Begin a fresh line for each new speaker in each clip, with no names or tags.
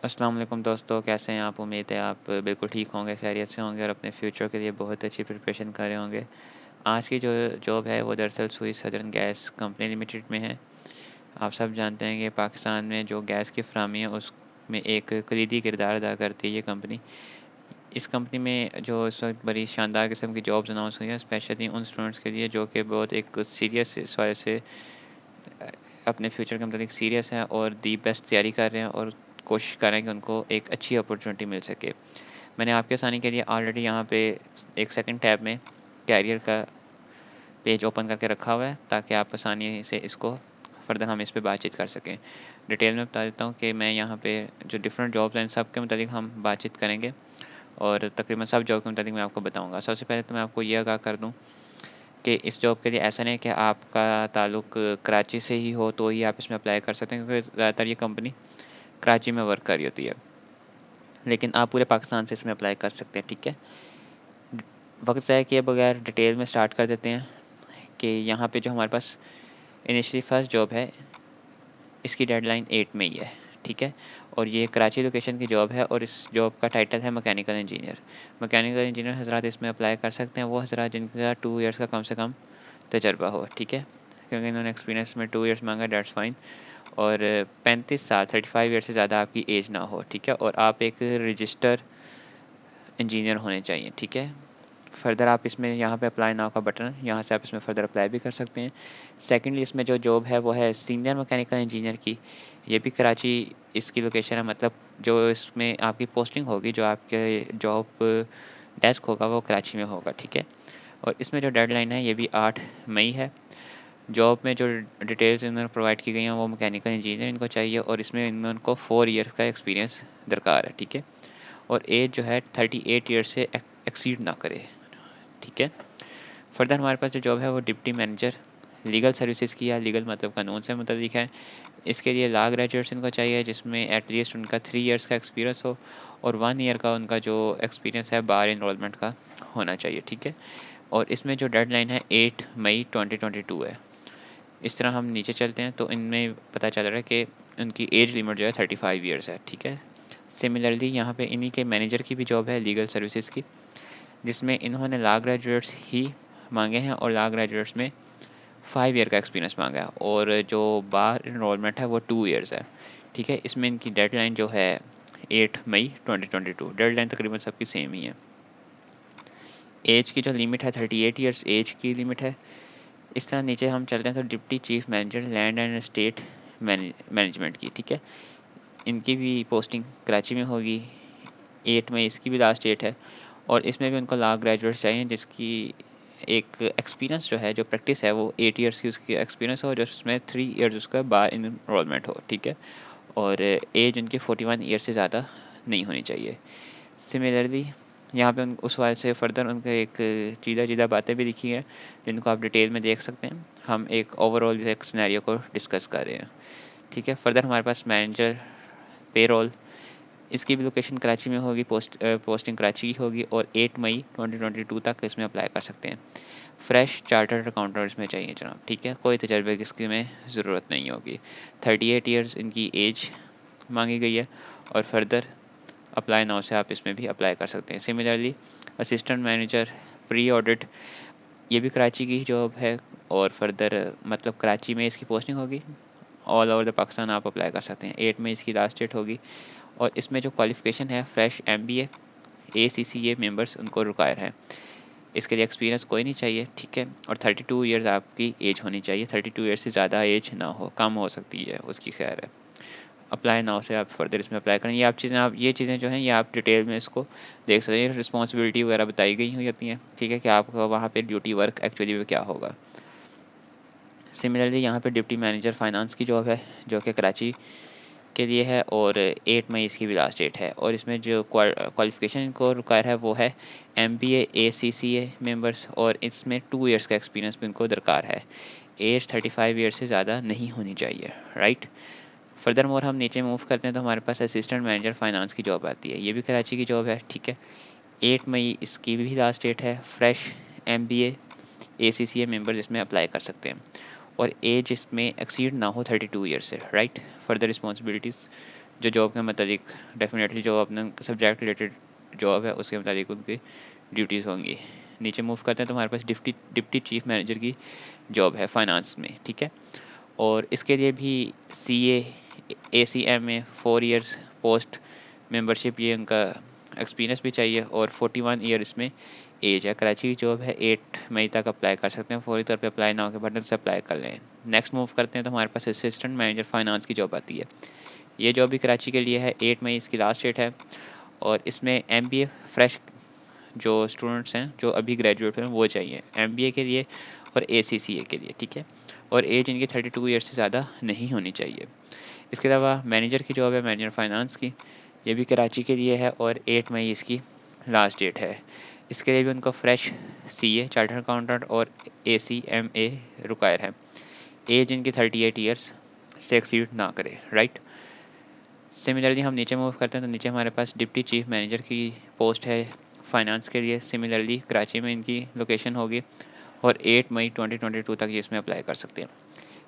अस्सलाम वालेकुम दोस्तों, कैसे हैं आप? उम्मीद है आप बिल्कुल ठीक होंगे, खैरियत से होंगे और अपने फ्यूचर के लिए बहुत अच्छी प्रिपरेशन कर रहे होंगे। आज की जो जॉब है वो दरअसल सुई सदर्न गैस कंपनी लिमिटेड में है। आप सब जानते हैं कि पाकिस्तान में जो गैस की फराहमी है उसमें एक कलीदी किरदार अदा करती है ये कंपनी। इस कंपनी में जो इस वक्त बड़ी शानदार किस्म की जॉब्स अनाउंस हुई हैं, स्पेशली उन स्टूडेंट्स के लिए जो कि बहुत एक सीरियस इस वजह से अपने फ्यूचर के मतलब सीरियस हैं और दी बेस्ट तैयारी कर रहे हैं और कोशिश कर रहे हैं कि उनको एक अच्छी अपॉर्चुनिटी मिल सके। मैंने आपके आसानी के लिए ऑलरेडी यहाँ पे एक सेकंड टैब में कैरियर का पेज ओपन करके रखा हुआ है ताकि आप आसानी से इसको फर्दर हम इस पे बातचीत कर सकें। डिटेल में बता देता हूँ कि मैं यहाँ पे जो डिफरेंट जॉब्स हैं सब के मतलब हम बातचीत करेंगे और तकरीबन सब जॉब के मतलब मैं आपको बताऊँगा। सबसे पहले तो मैं आपको ये आगाह कर दूँ कि इस जॉब के लिए ऐसा नहीं है कि आपका ताल्लुक कराची से ही हो तो ही आप इसमें अप्लाई कर सकते हैं, क्योंकि ज़्यादातर ये कंपनी कराची में वर्क कर रही होती है, लेकिन आप पूरे पाकिस्तान से इसमें अप्लाई कर सकते हैं। ठीक है, वक्त ज़ाया किए बगैर डिटेल में स्टार्ट कर देते हैं कि यहाँ पे जो हमारे पास इनिशियली फर्स्ट जॉब है इसकी डेडलाइन 8 मई है। ठीक है, और ये कराची लोकेशन की जॉब है और इस जॉब का टाइटल है मैकेनिकल इंजीनियर। मैकेनिकल इंजीनियर हजरात इसमें अप्लाई कर सकते हैं, वो हजरात जिनका 2 ईयर्स का कम से कम तजर्बा हो। ठीक है, क्योंकि इन्होंने एक्सपीरियंस में 2 ईयर्स मांगा, डेट्स फाइन। और 35 साल 35 ईयर से ज़्यादा आपकी एज ना हो। ठीक है, और आप एक रजिस्टर इंजीनियर होने चाहिए। ठीक है, फर्दर आप इसमें यहाँ पे अप्लाई नाउ का बटन है, यहाँ से आप इसमें फर्दर अप्लाई भी कर सकते हैं। सेकेंडली इसमें जो जॉब है वो है सीनियर मैकेनिकल इंजीनियर की। ये भी कराची इसकी लोकेशन है, मतलब जो इसमें आपकी पोस्टिंग होगी, जो आपके जॉब डेस्क होगा वो कराची में होगा। ठीक है, और इसमें जो डेडलाइन है ये भी 8 मई है। जॉब में जो डिटेल्स इन्होंने प्रोवाइड की गई हैं वो मैकेनिकल इंजीनियर इनको चाहिए और इसमें इनको 4 ईयर का एक्सपीरियंस दरकार है। ठीक है, और एज जो है 38 ईयर से एक्सीड ना करे। ठीक है, फर्दर हमारे पास जो जॉब है वो डिप्टी मैनेजर लीगल सर्विसेज की है। लीगल मतलब कानून से मुतल्लिक है। इसके लिए लॉ ग्रेजुएट्स इनको चाहिए जिसमें एटलीस्ट उनका 3 ईयर्स का एक्सपीरियंस हो और 1 ईयर का उनका जो एक्सपीरियंस है बार इनरोलमेंट का होना चाहिए। ठीक है, और इसमें जो डेडलाइन है 8 मई 2022 है। इस तरह हम नीचे चलते हैं तो इनमें पता चल रहा है कि उनकी एज लिमिट जो है 35 ईयर्स है। ठीक है, सिमिलरली यहाँ पे इन्हीं के मैनेजर की भी जॉब है लीगल सर्विसेज की, जिसमें इन्होंने लॉ ग्रेजुएट्स ही मांगे हैं और लॉ ग्रेजुएट्स में 5 ईयर का एक्सपीरियंस मांगा है और जो बार इनरोलमेंट है वो 2 ईयर्स है। ठीक है, इसमें इनकी डेडलाइन जो है 8 मई 2022। डेडलाइन तकरीबन सबकी सेम ही है। एज की जो लिमिट है 38 ईयर्स एज की लिमिट है। इस तरह नीचे हम चलते हैं तो deputy chief manager land and state management की। ठीक है, इनकी भी पोस्टिंग कराची में होगी। 8 मई इसकी भी लास्ट डेट है और इसमें भी उनको लॉ ग्रेजुएट्स चाहिए जिसकी एक एक्सपीरियंस जो है, जो प्रैक्टिस है वो 8 ईयर्स की उसकी एक्सपीरियंस हो, जिसमें 3 ईयर्स उसका बार इनरोलमेंट हो। ठीक है, और एज उनकी 41 ईयर से ज़्यादा नहीं होनी चाहिए। सिमिलरली यहाँ पे उस वाले से फर्दर उनके एक चीज़ा बातें भी लिखी हैं जिनको आप डिटेल में देख सकते हैं। हम एक ओवरऑल एक सिनेरियो को डिस्कस कर रहे हैं। ठीक है, फर्दर हमारे पास मैनेजर पेरोल, इसकी भी लोकेशन कराची में होगी, पोस्टिंग कराची की होगी और 8 मई 2022 तक इसमें अप्लाई कर सकते हैं। फ्रेश चार्टर्ड अकाउंटेंट इसमें चाहिए जनाब। ठीक है, कोई तजर्बे की इसकी में ज़रूरत नहीं होगी। 38 ईयर्स इनकी एज मांगी गई है और फर्दर अप्लाई नाउ से आप इसमें भी अप्लाई कर सकते हैं। Similarly assistant manager pre audit, ये भी कराची की जॉब है और फर्दर मतलब कराची में इसकी पोस्टिंग होगी। ऑल ओवर द पाकिस्तान आप अप्लाई कर सकते हैं। 8 में इसकी लास्ट डेट होगी और इसमें जो क्वालिफ़िकेशन है फ्रेश MBA ACCA मेंबर्स उनको रिक्वायर है। इसके लिए एक्सपीरियंस कोई नहीं चाहिए। ठीक है, और 32 ईयर्स आपकी एज होनी चाहिए। 32 ईयर्स से ज़्यादा एज ना हो, कम हो सकती है उसकी खैर है। अप्लाई नाउ से आप फर्दर इसमें अप्लाई करें। ये चीज़ें जो हैं ये आप डिटेल में इसको देख सकते हैं। रिस्पॉन्सिबिलिटी वगैरह बताई गई हुई होती हैं। ठीक है, कि आपका वहाँ पे ड्यूटी वर्क एक्चुअली में क्या होगा। सिमिलरली यहाँ पे डिप्टी मैनेजर फाइनेंस की जॉब है जो कि कराची के लिए है और 8 मई इसकी भी लास्ट डेट है और इसमें जो क्वालिफ़िकेशन इनको रिक्वायर है वो है MBA ACCA मेंबर्स और इसमें 2 ईयर्स का एक्सपीरियंस भी इनको दरकार है। एज 35 ईयर्स से ज़्यादा नहीं होनी चाहिए। राइट, फर्दर मोर हम नीचे मूव करते हैं तो हमारे पास असिस्टेंट मैनेजर फाइनेंस की जॉब आती है। ये भी कराची की जॉब है। ठीक है, 8 मई इसकी भी लास्ट डेट है। फ्रेश MBA ACCA मेंबर इसमें अप्लाई कर सकते हैं और एज इसमें एक्सीड ना हो 32 ईयर से, राइट। फर्दर रिस्पॉन्सिबिलिटीज़ जो जॉब के मुताबिक डेफिनेटली जो अपने सब्जेक्ट रिलेटेड जॉब है उसके मुताबिक उनकी ड्यूटीज़ होंगी। नीचे मूव करते हैं तो हमारे पास डिप्टी चीफ मैनेजर की जॉब है फाइनेंस में, ठीक है। और इसके लिए भी CA ACMA 4 years post membership, ये उनका एक्सपीरियंस भी चाहिए, और 41 ईयर इसमें एज है। कराची की जॉब है, 8 मई तक अप्लाई कर सकते हैं, फौरी तौर पे अप्लाई ना हो के बटन से अप्लाई कर लें। नेक्स्ट मूव करते हैं तो हमारे पास असिस्टेंट मैनेजर फाइनेंस की जॉब आती है। ये जॉब भी कराची के लिए है, 8 मई इसकी लास्ट डेट है। और इसमें MBA फ्रेश जो स्टूडेंट्स हैं जो अभी ग्रेजुएट हैं वो चाहिए MBA के लिए और ACCA के लिए, ठीक है। और एज इनकी 32 ईयर से ज़्यादा नहीं होनी चाहिए। इसके अलावा मैनेजर की जॉब है, मैनेजर फाइनेंस की, ये भी कराची के लिए है और 8 मई इसकी लास्ट डेट है। इसके लिए भी उनको फ्रेश CA चार्टर्ड अकाउंटेंट और ACMA रिक्वायर है। एज इनकी 38 ईयर्स से एक्सीड ना करे, राइट। सिमिलरली हम नीचे मूव करते हैं तो नीचे हमारे पास डिप्टी चीफ मैनेजर की पोस्ट है फाइनेंस के लिए। सिमिलरली कराची में इनकी लोकेशन होगी और 8 मई 2022 तक ये इसमें अप्लाई कर सकते हैं।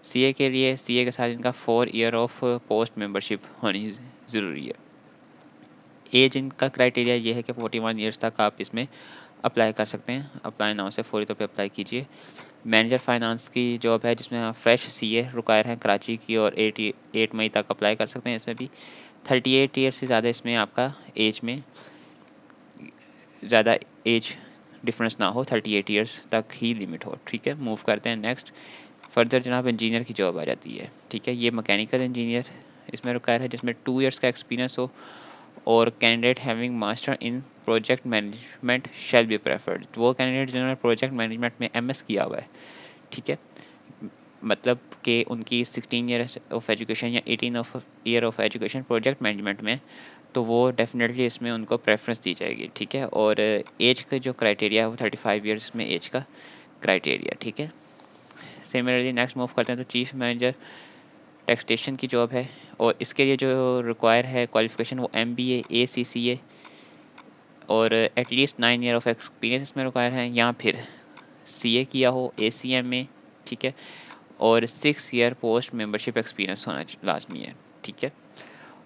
CA के लिए CA के साथ इनका 4 ईयर ऑफ पोस्ट मेंबरशिप होनी ज़रूरी है। एज इनका क्राइटेरिया ये है कि 41 ईयर्स तक आप इसमें अप्लाई कर सकते हैं। अप्लाई नाउ से फौरी तौर पे अप्लाई कीजिए। मैनेजर फाइनेंस की जॉब है जिसमें आप फ्रेश CA रिक्वायर है कराची की, और 8 मई तक अप्लाई कर सकते हैं। इसमें भी 38 ईयर से ज़्यादा इसमें आपका एज में ज़्यादा एज डिफरेंस ना हो, 38 ईयर्स तक ही लिमिट हो, ठीक है। मूव करते हैं नेक्स्ट। फर्दर जनाब इंजीनियर की जॉब आ जाती है, ठीक है। ये मैकेनिकल इंजीनियर इसमें रिक्वायर है जिसमें 2 ईयर्स का एक्सपीरियंस हो, और candidate having master in project management shall be preferred. वो कैंडिडेट जिन्होंने प्रोजेक्ट मैनेजमेंट में MS किया हुआ है, ठीक है, मतलब कि उनकी 16 ईयर ऑफ एजुकेशन या 18 year of education project management में, तो वो डेफिनेटली इसमें उनको प्रेफरेंस दी जाएगी, ठीक है। और एज का जो क्राइटेरिया है वो 35 ईयर्स में एज का क्राइटेरिया, ठीक है। सिमिलरली नेक्स्ट मूव करते हैं तो चीफ मैनेजर टैक्सेशन की जॉब है, और इसके लिए जो रिक्वायर है क्वालिफिकेशन वो MBA ACCA और एटलीस्ट 9 ईयर ऑफ एक्सपीरियंस इसमें रिक्वायर है, या फिर CA किया हो ACMA, ठीक है, और 6 ईयर पोस्ट मेंबरशिप एक्सपीरियंस होना लाजमी है, ठीक है।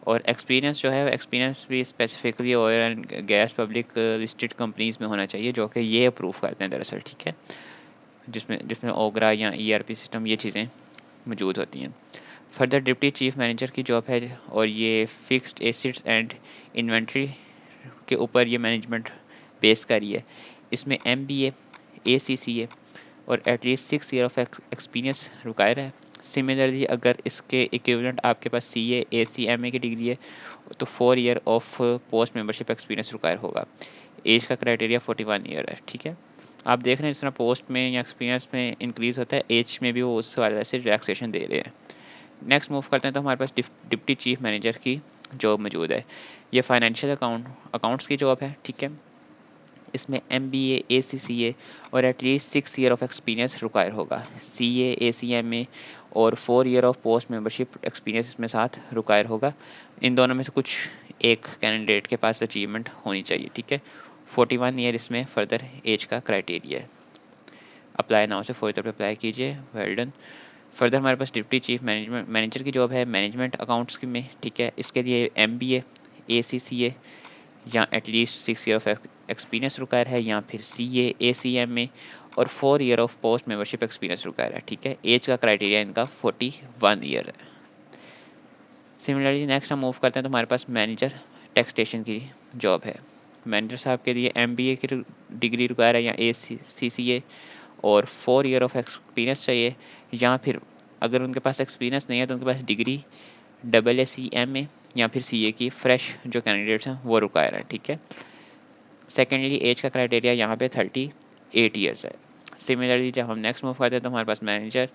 और एक्सपीरियंस जो है एक्सपीरियंस भी specifically oil and gas public listed companies में होना चाहिए, जो कि ये अप्रूव करते हैं दरअसल, ठीक है, जिसमें जिसमें ओगरा या ERP सिस्टम ये चीज़ें मौजूद होती हैं। फर्दर डिप्टी चीफ मैनेजर की जॉब है, और ये फिक्स्ड एसेट्स एंड इन्वेंट्री के ऊपर ये मैनेजमेंट बेस कर रही है। इसमें MBA ACCA और at least 6 year of experience require है। सिमिलरली अगर इसके इक्विवेलेंट आपके पास CA ACMA की डिग्री है तो 4 year of post membership experience require होगा। एज का क्राइटेरिया 41 ईयर है, ठीक है। आप देख रहे हैं जिस तरह पोस्ट में या एक्सपीरियंस में इंक्रीज़ होता है, एज में भी वो उस वाले से रिलैक्सेशन दे रहे हैं। नेक्स्ट मूव करते हैं तो हमारे पास डिप्टी चीफ मैनेजर की जॉब मौजूद है। ये फाइनेंशियल अकाउंट्स की जॉब है, ठीक है। इसमें MBA ACCA और at least 6 year of experience require होगा। CA ACMA और 4 year of post membership experience इसमें साथ रिक्वायर होगा। इन दोनों में से कुछ एक कैंडिडेट के पास अचीवमेंट होनी चाहिए, ठीक है। 41 ईयर इसमें फर्दर एज का क्राइटेरिया है। अप्लाई नाउ से फौरी तौर पर अप्लाई कीजिए, वेल डन। फर्दर हमारे पास डिप्टी चीफ मैनेजर की जॉब है मैनेजमेंट अकाउंट्स की में, ठीक है। इसके लिए MBA ACCA या at least 6 year of experience require है, या फिर CA ACMA और 4 year of post membership experience require है, ठीक है। एज का क्राइटेरिया इनका 41 ईयर है। सिमिलरली नेक्स्ट हम मूव करते हैं तो हमारे पास मैनेजर टैक्सेशन की जॉब है। मैनेजर साहब के लिए MBA की डिग्री रिक्वायर है, या ACCA और 4 ईयर ऑफ एक्सपीरियंस चाहिए, या फिर अगर उनके पास एक्सपीरियंस नहीं है तो उनके पास डिग्री AACMA या फिर CA की फ्रेश जो कैंडिडेट्स हैं वो रिक्वायर है, ठीक है। सेकेंडली एज का क्राइटेरिया यहाँ पे 38 ईयर्स है। सिमिलरली जब हम नेक्स्ट मूव करते हैं तो हमारे पास मैनेजर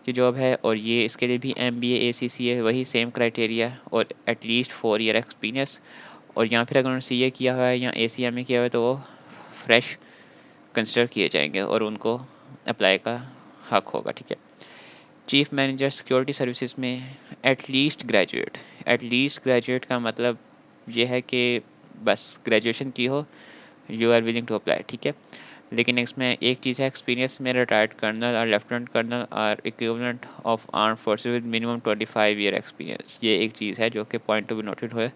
की जॉब है, और ये इसके लिए भी MBA ACCA वही सेम क्राइटेरिया और एटलीस्ट 4 ईयर एक्सपीरियंस, और यहाँ फिर अगर उन्होंने CA किया हुआ है या ACMA किया हुआ है तो वो फ्रेश कंसिडर किए जाएंगे और उनको अप्लाई का हक होगा, ठीक है। चीफ मैनेजर सिक्योरिटी सर्विसेज में एटलीस्ट ग्रेजुएट का मतलब ये है कि बस ग्रेजुएशन की हो, you are willing to apply, ठीक है। लेकिन इसमें एक चीज़ है, एक्सपीरियंस में रिटायर्ड कर्नल और lieutenant colonel or equivalent of arm forces with minimum 25 year experience. ये एक चीज़ है जो कि पॉइंट टू बी नोटेड है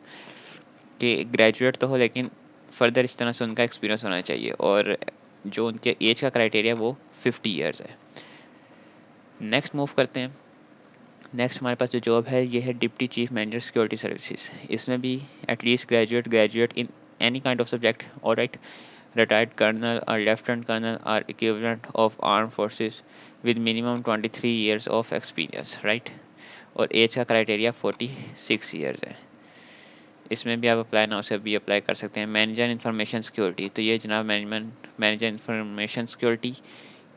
कि ग्रेजुएट तो हो लेकिन फर्दर इस तरह से उनका एक्सपीरियंस होना चाहिए, और जो उनके एज का क्राइटेरिया वो 50 ईयर्स है। नेक्स्ट मूव करते हैं। नेक्स्ट हमारे पास जो जॉब है ये है deputy chief manager security services. इसमें भी at least graduate in any kind of subject, alright, retired colonel or lieutenant colonel are equivalent of armed forces with minimum 23 years of experience, right? और as का criteria 46 years है। इसमें भी आप apply now से भी अप्लाई कर सकते हैं। मैनेजर इंफॉर्मेशन सिक्योरिटी, तो ये जनाब मैनेजर इंफॉर्मेशन सिक्योरिटी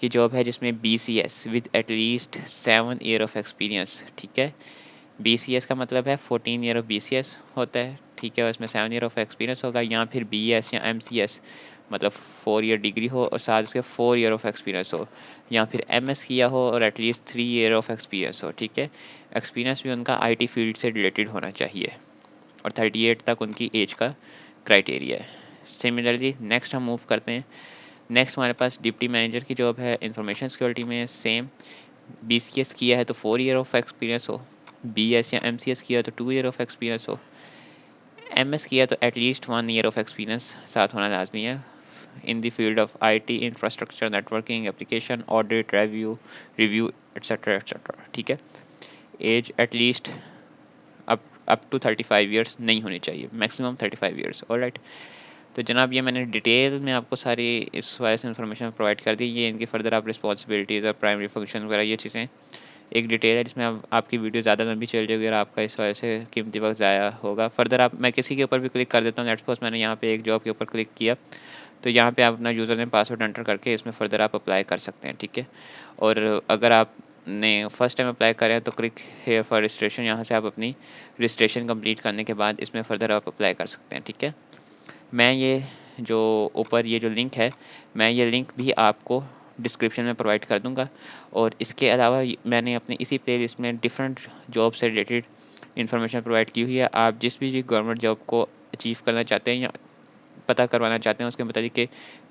की जॉब है जिसमें BCS with at least 7 year of experience, ठीक है। BCS का मतलब है 14 ईयर ऑफ BCS होता है, ठीक है, और इसमें 7 ईयर ऑफ एक्सपीरियंस होगा, या फिर BS या MCS मतलब 4 ईयर डिग्री हो और साथ उसके 4 ईयर ऑफ एक्सपीरियंस हो, या फिर MS किया हो और एटलीस्ट 3 ईयर ऑफ एक्सपीरियंस हो, ठीक है। एक्सपीरियंस भी उनका IT फील्ड से रिलेटेड होना चाहिए, और 38 तक उनकी एज का क्राइटेरिया है। सिमिलरली नेक्स्ट हम मूव करते हैं। नेक्स्ट हमारे पास डिप्टी मैनेजर की जॉब है इंफॉर्मेशन सिक्योरिटी में। सेम BCS किया है तो 4 ईयर ऑफ एक्सपीरियंस हो, BS या MCS किया तो 2 ईयर ऑफ एक्सपीरियंस हो, MS किया तो एटलीस्ट 1 ईयर ऑफ एक्सपीरियंस साथ होना लाजमी है in the field of IT, infrastructure, networking, application, audit, review, etc. ठीक है। Age at least up to 35 years नहीं होनी चाहिए, मैक्सिमम 35 ईयर्स, ऑलराइट। तो जनाब ये मैंने डिटेल में आपको सारी इस वजह से इन्फॉर्मेशन प्रोवाइड कर दी। ये इनकी फर्दर आप रिस्पॉन्सिबिलिटीज़ और प्राइमरी फंक्शन वगैरह ये चीज़ें एक डिटेल है जिसमें आपकी वीडियो ज़्यादा लंबी चल जाएगी और आपका इस वजह से कीमती वक्त ज़ाया होगा। फर्दर आप मैं किसी के ऊपर भी क्लिक कर देता हूँ, लेट्स सपोज मैंने यहाँ पे एक जॉब के ऊपर क्लिक किया तो यहाँ पे आप अपना यूज़र नेम पासवर्ड एंटर करके इसमें फर्दर आप अप्लाई कर सकते हैं, ठीक है। और अगर आपने फर्स्ट टाइम अप्लाई करें तो क्लिक हेयर फॉर रजिस्ट्रेशन, यहाँ से आप अपनी रजिस्ट्रेशन कंप्लीट करने के बाद इसमें फर्दर आप अप्लाई कर सकते हैं, ठीक है। मैं ये जो ऊपर ये जो लिंक है, मैं ये लिंक भी आपको डिस्क्रिप्शन में प्रोवाइड कर दूंगा, और इसके अलावा मैंने अपने इसी प्लेलिस्ट में डिफरेंट जॉब से रिलेटेड इन्फॉर्मेशन प्रोवाइड की हुई है। आप जिस भी गवर्नमेंट जॉब को अचीव करना चाहते हैं या पता करवाना चाहते हैं उसके मुताबिक कि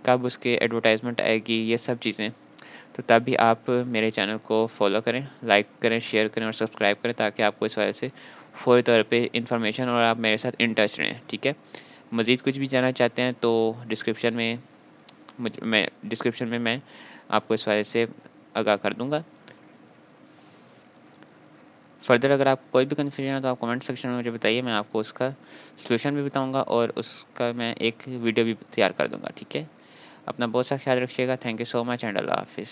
कब उसके एडवर्टाइजमेंट आएगी, ये सब चीज़ें, तो तब भी आप मेरे चैनल को फॉलो करें, लाइक करें, शेयर करें और सब्सक्राइब करें, ताकि आपको इस वजह से फौरी तौर पे इन्फॉर्मेशन और आप मेरे साथ इन टच रहें, ठीक है। मज़ीद कुछ भी जानना चाहते हैं तो डिस्क्रिप्शन में मैं आपको इस वजह से आगाह कर दूँगा। फर्दर अगर आप कोई भी कन्फ्यूजन है तो आप कमेंट सेक्शन में मुझे बताइए, मैं आपको उसका सलूशन भी बताऊंगा और उसका मैं एक वीडियो भी तैयार कर दूंगा, ठीक है। अपना बहुत सा ख्याल रखिएगा। Thank you so much and अल्लाह हाफिज़।